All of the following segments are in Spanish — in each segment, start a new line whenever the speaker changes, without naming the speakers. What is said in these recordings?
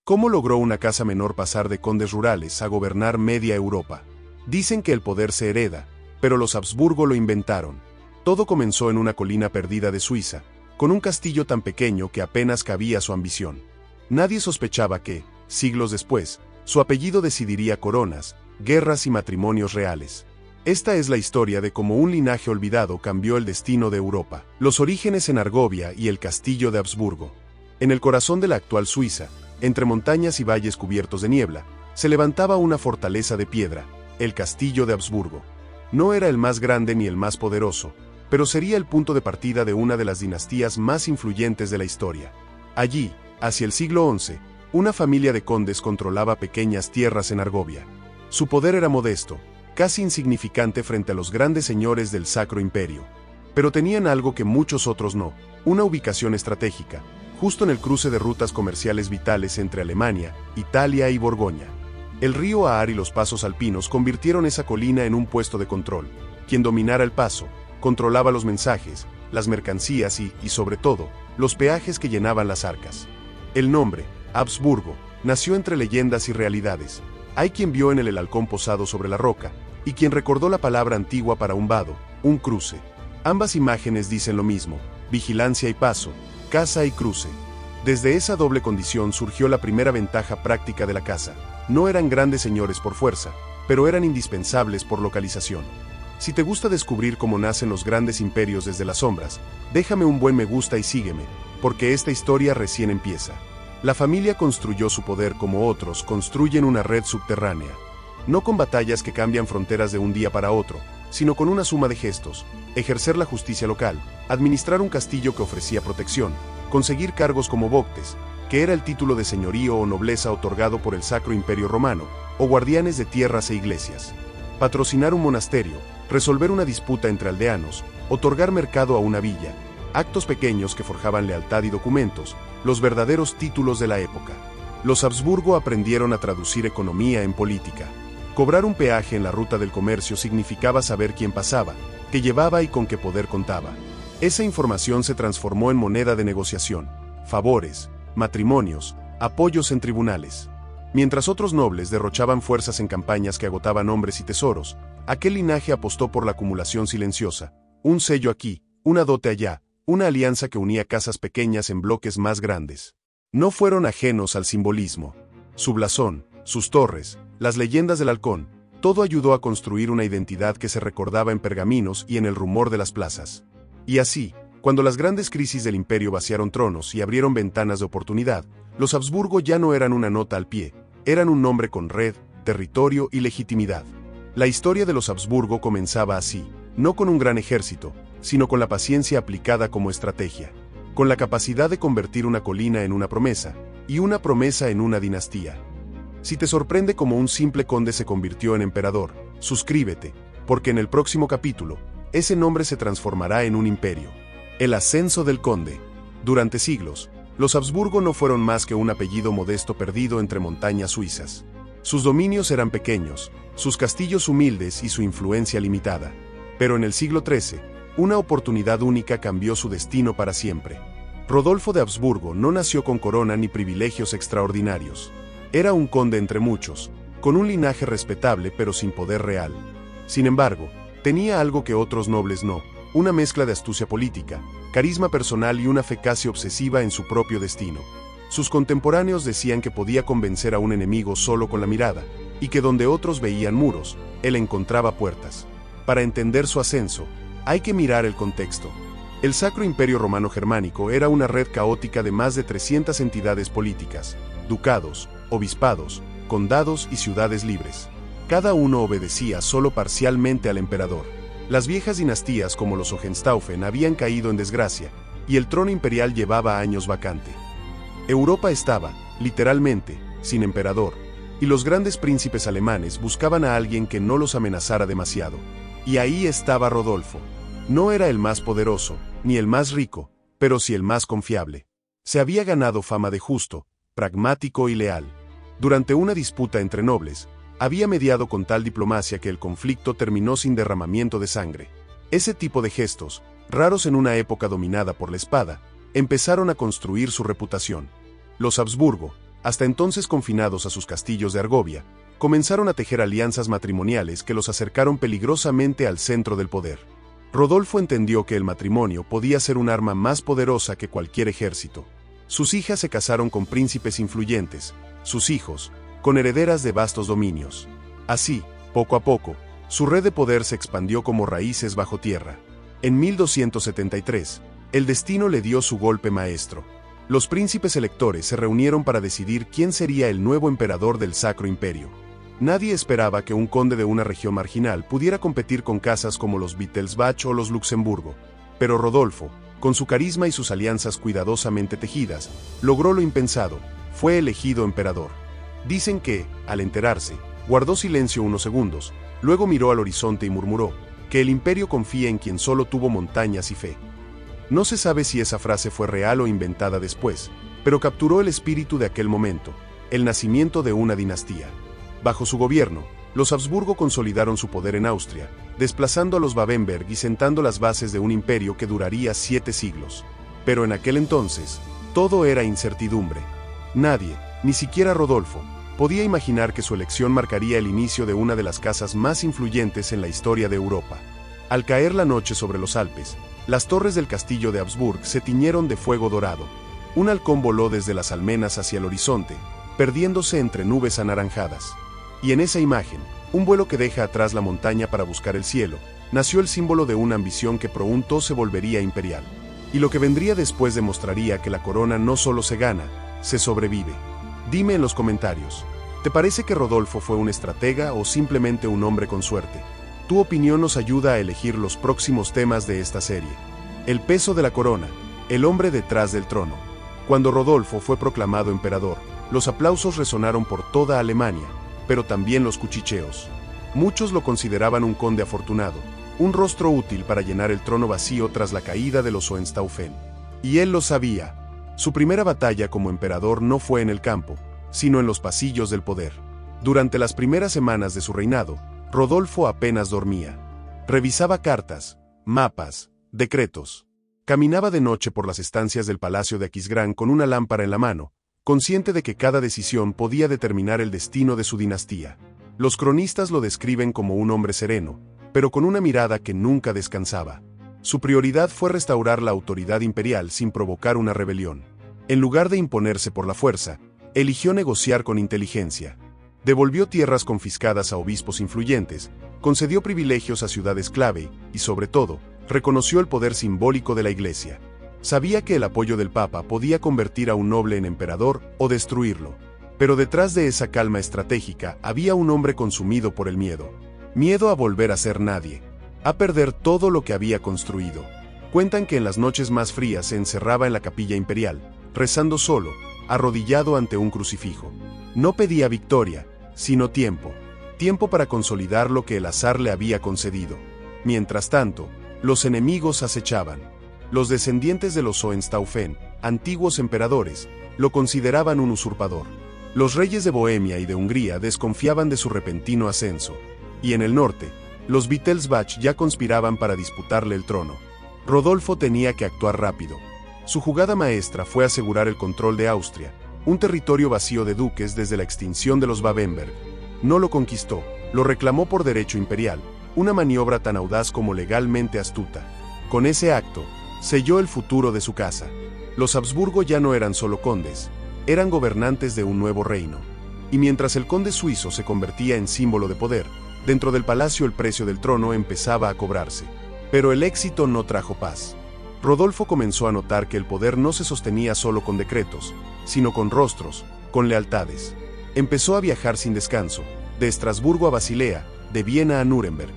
¿Cómo logró una casa menor pasar de condes rurales a gobernar media Europa? Dicen que el poder se hereda, pero los Habsburgo lo inventaron. Todo comenzó en una colina perdida de Suiza, con un castillo tan pequeño que apenas cabía su ambición. Nadie sospechaba que, siglos después, su apellido decidiría coronas, guerras y matrimonios reales. Esta es la historia de cómo un linaje olvidado cambió el destino de Europa. Los orígenes en Argovia y el castillo de Habsburgo. En el corazón de la actual Suiza, entre montañas y valles cubiertos de niebla, se levantaba una fortaleza de piedra, el castillo de Habsburgo. No era el más grande ni el más poderoso, pero sería el punto de partida de una de las dinastías más influyentes de la historia. Allí, hacia el siglo XI, una familia de condes controlaba pequeñas tierras en Argovia. Su poder era modesto, casi insignificante frente a los grandes señores del Sacro Imperio. Pero tenían algo que muchos otros no, una ubicación estratégica, justo en el cruce de rutas comerciales vitales entre Alemania, Italia y Borgoña. El río Aar y los pasos alpinos convirtieron esa colina en un puesto de control. Quien dominara el paso, controlaba los mensajes, las mercancías y, sobre todo, los peajes que llenaban las arcas. El nombre, Habsburgo, nació entre leyendas y realidades. Hay quien vio en el halcón posado sobre la roca, y quien recordó la palabra antigua para un vado, un cruce. Ambas imágenes dicen lo mismo: vigilancia y paso, casa y cruce. Desde esa doble condición surgió la primera ventaja práctica de la casa. No eran grandes señores por fuerza, pero eran indispensables por localización. Si te gusta descubrir cómo nacen los grandes imperios desde las sombras, déjame un buen me gusta y sígueme, porque esta historia recién empieza. La familia construyó su poder como otros construyen una red subterránea. No con batallas que cambian fronteras de un día para otro, sino con una suma de gestos: ejercer la justicia local, administrar un castillo que ofrecía protección, conseguir cargos como voctes, que era el título de señorío o nobleza otorgado por el Sacro Imperio Romano, o guardianes de tierras e iglesias, patrocinar un monasterio, resolver una disputa entre aldeanos, otorgar mercado a una villa, actos pequeños que forjaban lealtad y documentos, los verdaderos títulos de la época. Los Habsburgo aprendieron a traducir economía en política. Cobrar un peaje en la ruta del comercio significaba saber quién pasaba, qué llevaba y con qué poder contaba. Esa información se transformó en moneda de negociación, favores, matrimonios, apoyos en tribunales. Mientras otros nobles derrochaban fuerzas en campañas que agotaban hombres y tesoros, aquel linaje apostó por la acumulación silenciosa: un sello aquí, una dote allá, una alianza que unía casas pequeñas en bloques más grandes. No fueron ajenos al simbolismo. Su blasón, sus torres, las leyendas del halcón, todo ayudó a construir una identidad que se recordaba en pergaminos y en el rumor de las plazas. Y así, cuando las grandes crisis del imperio vaciaron tronos y abrieron ventanas de oportunidad, los Habsburgo ya no eran una nota al pie, eran un nombre con red, territorio y legitimidad. La historia de los Habsburgo comenzaba así, no con un gran ejército, sino con la paciencia aplicada como estrategia, con la capacidad de convertir una colina en una promesa, y una promesa en una dinastía. Si te sorprende cómo un simple conde se convirtió en emperador, suscríbete, porque en el próximo capítulo, ese nombre se transformará en un imperio. El ascenso del conde. Durante siglos, los Habsburgo no fueron más que un apellido modesto perdido entre montañas suizas. Sus dominios eran pequeños, sus castillos humildes y su influencia limitada. Pero en el siglo XIII, una oportunidad única cambió su destino para siempre. Rodolfo de Habsburgo no nació con corona ni privilegios extraordinarios. Era un conde entre muchos, con un linaje respetable pero sin poder real. Sin embargo, tenía algo que otros nobles no: una mezcla de astucia política, carisma personal y una fe casi obsesiva en su propio destino. Sus contemporáneos decían que podía convencer a un enemigo solo con la mirada, y que donde otros veían muros, él encontraba puertas. Para entender su ascenso, hay que mirar el contexto. El Sacro Imperio Romano Germánico era una red caótica de más de 300 entidades políticas, ducados, obispados, condados y ciudades libres. Cada uno obedecía solo parcialmente al emperador. Las viejas dinastías como los Hohenstaufen habían caído en desgracia, y el trono imperial llevaba años vacante. Europa estaba, literalmente, sin emperador, y los grandes príncipes alemanes buscaban a alguien que no los amenazara demasiado. Y ahí estaba Rodolfo. No era el más poderoso, ni el más rico, pero sí el más confiable. Se había ganado fama de justo, pragmático y leal. Durante una disputa entre nobles, había mediado con tal diplomacia que el conflicto terminó sin derramamiento de sangre. Ese tipo de gestos, raros en una época dominada por la espada, empezaron a construir su reputación. Los Habsburgo, hasta entonces confinados a sus castillos de Argovia, comenzaron a tejer alianzas matrimoniales que los acercaron peligrosamente al centro del poder. Rodolfo entendió que el matrimonio podía ser un arma más poderosa que cualquier ejército. Sus hijas se casaron con príncipes influyentes, sus hijos, con herederas de vastos dominios. Así, poco a poco, su red de poder se expandió como raíces bajo tierra. En 1273, el destino le dio su golpe maestro. Los príncipes electores se reunieron para decidir quién sería el nuevo emperador del Sacro Imperio. Nadie esperaba que un conde de una región marginal pudiera competir con casas como los Wittelsbach o los Luxemburgo, pero Rodolfo, con su carisma y sus alianzas cuidadosamente tejidas, logró lo impensado: fue elegido emperador. Dicen que, al enterarse, guardó silencio unos segundos, luego miró al horizonte y murmuró: que el imperio confía en quien solo tuvo montañas y fe. No se sabe si esa frase fue real o inventada después, pero capturó el espíritu de aquel momento, el nacimiento de una dinastía. Bajo su gobierno, los Habsburgo consolidaron su poder en Austria, desplazando a los Babenberg y sentando las bases de un imperio que duraría 7 siglos. Pero en aquel entonces, todo era incertidumbre. Nadie, ni siquiera Rodolfo, podía imaginar que su elección marcaría el inicio de una de las casas más influyentes en la historia de Europa. Al caer la noche sobre los Alpes, las torres del castillo de Habsburg se tiñeron de fuego dorado. Un halcón voló desde las almenas hacia el horizonte, perdiéndose entre nubes anaranjadas. Y en esa imagen, un vuelo que deja atrás la montaña para buscar el cielo, nació el símbolo de una ambición que pronto se volvería imperial. Y lo que vendría después demostraría que la corona no solo se gana, se sobrevive. Dime en los comentarios, ¿te parece que Rodolfo fue un estratega o simplemente un hombre con suerte? Tu opinión nos ayuda a elegir los próximos temas de esta serie. El peso de la corona, el hombre detrás del trono. Cuando Rodolfo fue proclamado emperador, los aplausos resonaron por toda Alemania, pero también los cuchicheos. Muchos lo consideraban un conde afortunado, un rostro útil para llenar el trono vacío tras la caída de los Hohenstaufen. Y él lo sabía. Su primera batalla como emperador no fue en el campo, sino en los pasillos del poder. Durante las primeras semanas de su reinado, Rodolfo apenas dormía. Revisaba cartas, mapas, decretos. Caminaba de noche por las estancias del palacio de Aquisgrán con una lámpara en la mano, consciente de que cada decisión podía determinar el destino de su dinastía. Los cronistas lo describen como un hombre sereno, pero con una mirada que nunca descansaba. Su prioridad fue restaurar la autoridad imperial sin provocar una rebelión. En lugar de imponerse por la fuerza, eligió negociar con inteligencia. Devolvió tierras confiscadas a obispos influyentes, concedió privilegios a ciudades clave y, sobre todo, reconoció el poder simbólico de la Iglesia. Sabía que el apoyo del Papa podía convertir a un noble en emperador o destruirlo. Pero detrás de esa calma estratégica había un hombre consumido por el miedo. Miedo a volver a ser nadie, a perder todo lo que había construido. Cuentan que en las noches más frías se encerraba en la capilla imperial, rezando solo, arrodillado ante un crucifijo. No pedía victoria, sino tiempo. Tiempo para consolidar lo que el azar le había concedido. Mientras tanto, los enemigos acechaban. Los descendientes de los Hohenstaufen, antiguos emperadores, lo consideraban un usurpador. Los reyes de Bohemia y de Hungría desconfiaban de su repentino ascenso. Y en el norte, los Wittelsbach ya conspiraban para disputarle el trono. Rodolfo tenía que actuar rápido. Su jugada maestra fue asegurar el control de Austria, un territorio vacío de duques desde la extinción de los Babenberg. No lo conquistó, lo reclamó por derecho imperial, una maniobra tan audaz como legalmente astuta. Con ese acto, selló el futuro de su casa. Los Habsburgo ya no eran solo condes, eran gobernantes de un nuevo reino. Y mientras el conde suizo se convertía en símbolo de poder, dentro del palacio el precio del trono empezaba a cobrarse. Pero el éxito no trajo paz. Rodolfo comenzó a notar que el poder no se sostenía solo con decretos, sino con rostros, con lealtades. Empezó a viajar sin descanso, de Estrasburgo a Basilea, de Viena a Nuremberg.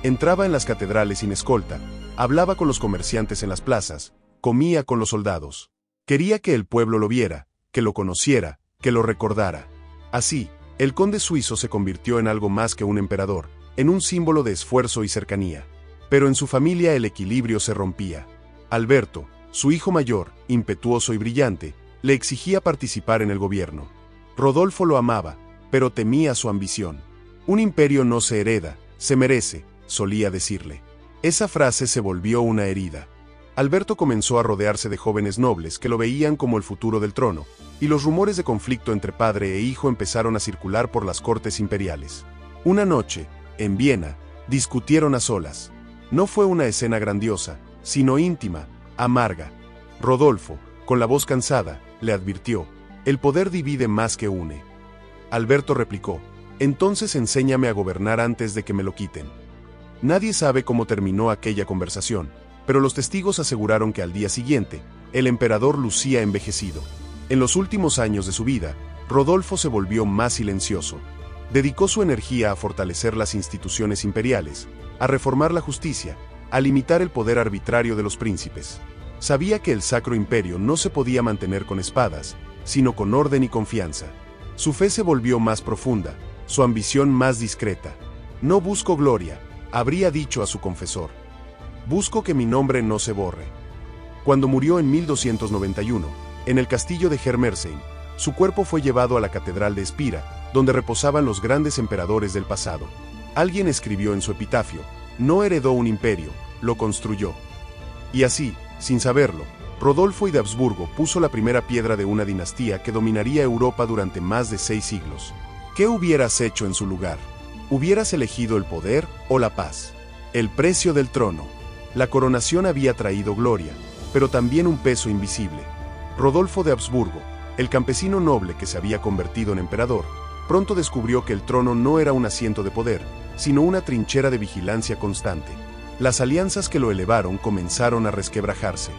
Entraba en las catedrales sin escolta, hablaba con los comerciantes en las plazas, comía con los soldados. Quería que el pueblo lo viera, que lo conociera, que lo recordara. Así, el conde suizo se convirtió en algo más que un emperador, en un símbolo de esfuerzo y cercanía. Pero en su familia el equilibrio se rompía. Alberto, su hijo mayor, impetuoso y brillante, le exigía participar en el gobierno. Rodolfo lo amaba, pero temía su ambición. Un imperio no se hereda, se merece, solía decirle. Esa frase se volvió una herida. Alberto comenzó a rodearse de jóvenes nobles que lo veían como el futuro del trono, y los rumores de conflicto entre padre e hijo empezaron a circular por las cortes imperiales. Una noche, en Viena, discutieron a solas. No fue una escena grandiosa, sino íntima, amarga. Rodolfo, con la voz cansada, le advirtió: «El poder divide más que une». Alberto replicó: «Entonces enséñame a gobernar antes de que me lo quiten». Nadie sabe cómo terminó aquella conversación, pero los testigos aseguraron que al día siguiente, el emperador lucía envejecido. En los últimos años de su vida, Rodolfo se volvió más silencioso. Dedicó su energía a fortalecer las instituciones imperiales, a reformar la justicia, a limitar el poder arbitrario de los príncipes. Sabía que el Sacro Imperio no se podía mantener con espadas, sino con orden y confianza. Su fe se volvió más profunda, su ambición más discreta. «No busco gloria», habría dicho a su confesor. «Busco que mi nombre no se borre». Cuando murió en 1291, en el castillo de Germersheim, su cuerpo fue llevado a la catedral de Espira, donde reposaban los grandes emperadores del pasado. Alguien escribió en su epitafio: «No heredó un imperio, lo construyó». Y así, sin saberlo, Rodolfo I de Habsburgo puso la primera piedra de una dinastía que dominaría Europa durante más de 6 siglos. ¿Qué hubieras hecho en su lugar? ¿Hubieras elegido el poder o la paz? El precio del trono. La coronación había traído gloria, pero también un peso invisible. Rodolfo de Habsburgo, el campesino noble que se había convertido en emperador, pronto descubrió que el trono no era un asiento de poder, sino una trinchera de vigilancia constante. Las alianzas que lo elevaron comenzaron a resquebrajarse.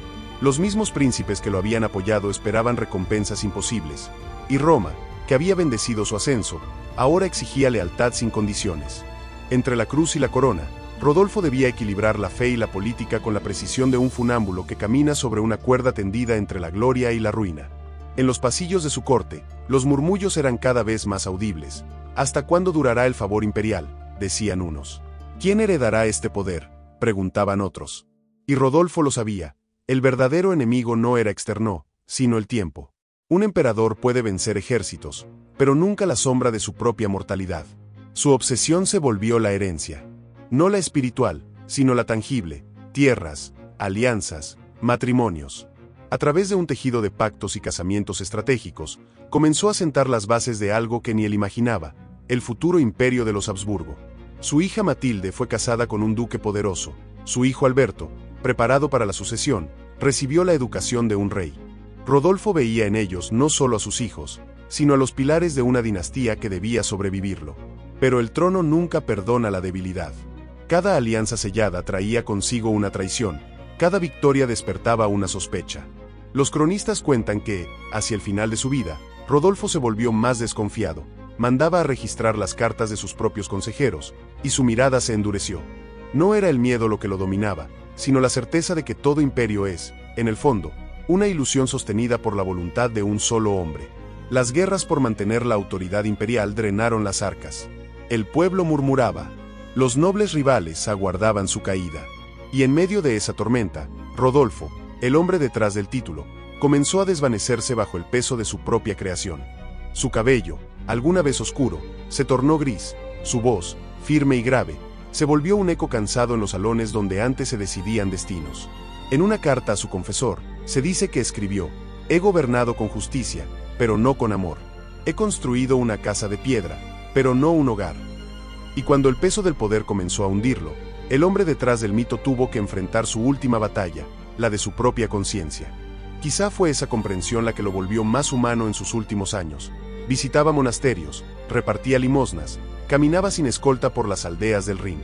Los mismos príncipes que lo habían apoyado esperaban recompensas imposibles, y Roma, que había bendecido su ascenso, ahora exigía lealtad sin condiciones. Entre la cruz y la corona, Rodolfo debía equilibrar la fe y la política con la precisión de un funámbulo que camina sobre una cuerda tendida entre la gloria y la ruina. En los pasillos de su corte, los murmullos eran cada vez más audibles. «¿Hasta cuándo durará el favor imperial?», decían unos. «¿Quién heredará este poder?», preguntaban otros. Y Rodolfo lo sabía: el verdadero enemigo no era externo, sino el tiempo. Un emperador puede vencer ejércitos, pero nunca la sombra de su propia mortalidad. Su obsesión se volvió la herencia. No la espiritual, sino la tangible: tierras, alianzas, matrimonios. A través de un tejido de pactos y casamientos estratégicos, comenzó a sentar las bases de algo que ni él imaginaba: el futuro imperio de los Habsburgo. Su hija Matilde fue casada con un duque poderoso. Su hijo Alberto, preparado para la sucesión, recibió la educación de un rey. Rodolfo veía en ellos no solo a sus hijos, sino a los pilares de una dinastía que debía sobrevivirlo. Pero el trono nunca perdona la debilidad. Cada alianza sellada traía consigo una traición, cada victoria despertaba una sospecha. Los cronistas cuentan que, hacia el final de su vida, Rodolfo se volvió más desconfiado, mandaba a registrar las cartas de sus propios consejeros, y su mirada se endureció. No era el miedo lo que lo dominaba, sino la certeza de que todo imperio es, en el fondo, una ilusión sostenida por la voluntad de un solo hombre. Las guerras por mantener la autoridad imperial drenaron las arcas. El pueblo murmuraba. Los nobles rivales aguardaban su caída. Y en medio de esa tormenta, Rodolfo, el hombre detrás del título, comenzó a desvanecerse bajo el peso de su propia creación. Su cabello, alguna vez oscuro, se tornó gris, su voz, firme y grave, se volvió un eco cansado en los salones donde antes se decidían destinos. En una carta a su confesor, se dice que escribió: «He gobernado con justicia, pero no con amor. He construido una casa de piedra, pero no un hogar». Y cuando el peso del poder comenzó a hundirlo, el hombre detrás del mito tuvo que enfrentar su última batalla, la de su propia conciencia. Quizá fue esa comprensión la que lo volvió más humano en sus últimos años. Visitaba monasterios, repartía limosnas, caminaba sin escolta por las aldeas del Rin.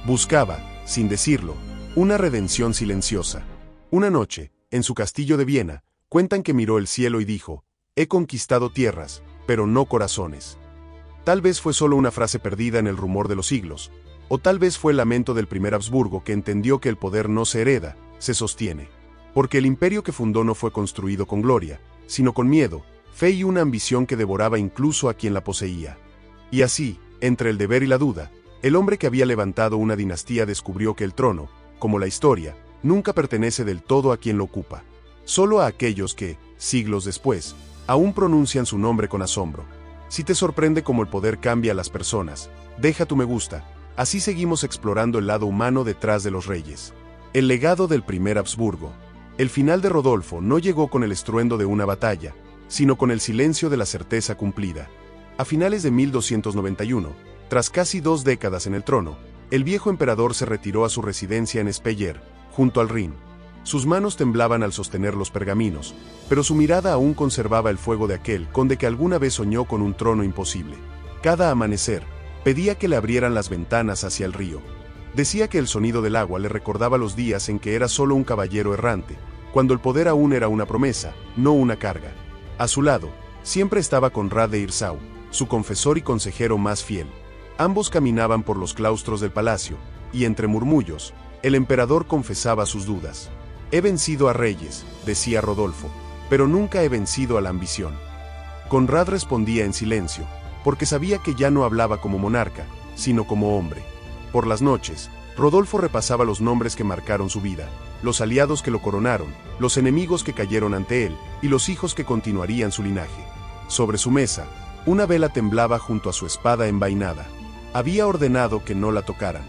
Buscaba, sin decirlo, una redención silenciosa. Una noche, en su castillo de Viena, cuentan que miró el cielo y dijo: «He conquistado tierras, pero no corazones». Tal vez fue solo una frase perdida en el rumor de los siglos, o tal vez fue el lamento del primer Habsburgo que entendió que el poder no se hereda, se sostiene. Porque el imperio que fundó no fue construido con gloria, sino con miedo, fe y una ambición que devoraba incluso a quien la poseía. Y así, entre el deber y la duda, el hombre que había levantado una dinastía descubrió que el trono, como la historia, nunca pertenece del todo a quien lo ocupa. Solo a aquellos que, siglos después, aún pronuncian su nombre con asombro. Si te sorprende cómo el poder cambia a las personas, deja tu me gusta. Así seguimos explorando el lado humano detrás de los reyes. El legado del primer Habsburgo. El final de Rodolfo no llegó con el estruendo de una batalla, sino con el silencio de la certeza cumplida. A finales de 1291, tras casi 2 décadas en el trono, el viejo emperador se retiró a su residencia en Speyer, junto al Rin. Sus manos temblaban al sostener los pergaminos, pero su mirada aún conservaba el fuego de aquel conde que alguna vez soñó con un trono imposible. Cada amanecer, pedía que le abrieran las ventanas hacia el río. Decía que el sonido del agua le recordaba los días en que era solo un caballero errante, cuando el poder aún era una promesa, no una carga. A su lado, siempre estaba Conrad de Hirsau, su confesor y consejero más fiel. Ambos caminaban por los claustros del palacio, y entre murmullos, el emperador confesaba sus dudas. «He vencido a reyes», decía Rodolfo, «pero nunca he vencido a la ambición». Conrad respondía en silencio, porque sabía que ya no hablaba como monarca, sino como hombre. Por las noches, Rodolfo repasaba los nombres que marcaron su vida, los aliados que lo coronaron, los enemigos que cayeron ante él, y los hijos que continuarían su linaje. Sobre su mesa, una vela temblaba junto a su espada envainada. Había ordenado que no la tocaran.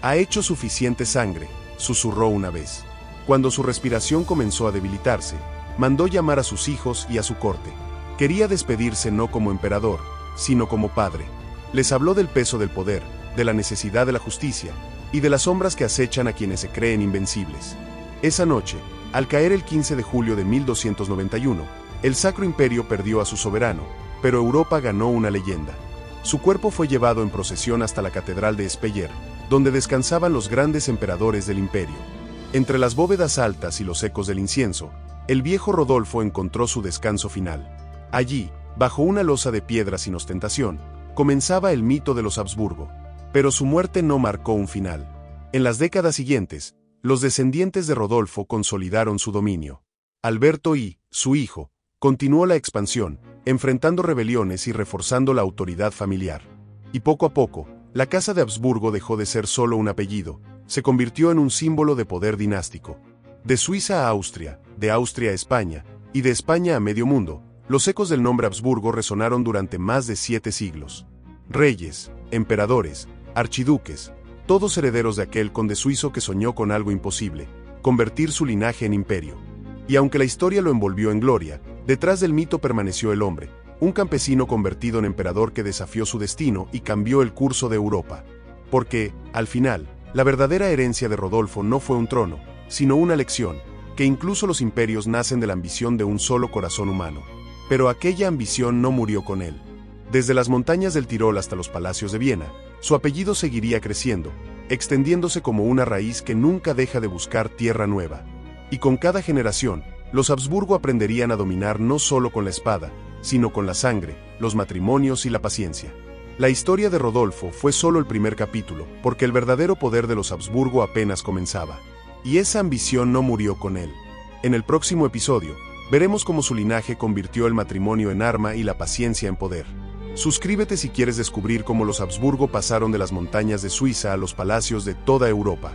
«Ha hecho suficiente sangre», susurró una vez. Cuando su respiración comenzó a debilitarse, mandó llamar a sus hijos y a su corte. Quería despedirse no como emperador, sino como padre. Les habló del peso del poder, de la necesidad de la justicia, y de las sombras que acechan a quienes se creen invencibles. Esa noche, al caer el 15 de julio de 1291, el Sacro Imperio perdió a su soberano, pero Europa ganó una leyenda. Su cuerpo fue llevado en procesión hasta la catedral de Speyer, donde descansaban los grandes emperadores del imperio. Entre las bóvedas altas y los ecos del incienso, el viejo Rodolfo encontró su descanso final. Allí, bajo una losa de piedra sin ostentación, comenzaba el mito de los Habsburgo. Pero su muerte no marcó un final. En las décadas siguientes, los descendientes de Rodolfo consolidaron su dominio. Alberto I, su hijo, continuó la expansión, enfrentando rebeliones y reforzando la autoridad familiar. Y poco a poco, la casa de Habsburgo dejó de ser solo un apellido, se convirtió en un símbolo de poder dinástico. De Suiza a Austria, de Austria a España, y de España a medio mundo, los ecos del nombre Habsburgo resonaron durante más de 7 siglos. Reyes, emperadores, archiduques, todos herederos de aquel conde suizo que soñó con algo imposible, convertir su linaje en imperio. Y aunque la historia lo envolvió en gloria, detrás del mito permaneció el hombre, un campesino convertido en emperador que desafió su destino y cambió el curso de Europa. Porque, al final, la verdadera herencia de Rodolfo no fue un trono, sino una lección, que incluso los imperios nacen de la ambición de un solo corazón humano. Pero aquella ambición no murió con él. Desde las montañas del Tirol hasta los palacios de Viena, su apellido seguiría creciendo, extendiéndose como una raíz que nunca deja de buscar tierra nueva. Y con cada generación, los Habsburgo aprenderían a dominar no solo con la espada, sino con la sangre, los matrimonios y la paciencia. La historia de Rodolfo fue solo el primer capítulo, porque el verdadero poder de los Habsburgo apenas comenzaba. Y esa ambición no murió con él. En el próximo episodio, veremos cómo su linaje convirtió el matrimonio en arma y la paciencia en poder. Suscríbete si quieres descubrir cómo los Habsburgo pasaron de las montañas de Suiza a los palacios de toda Europa.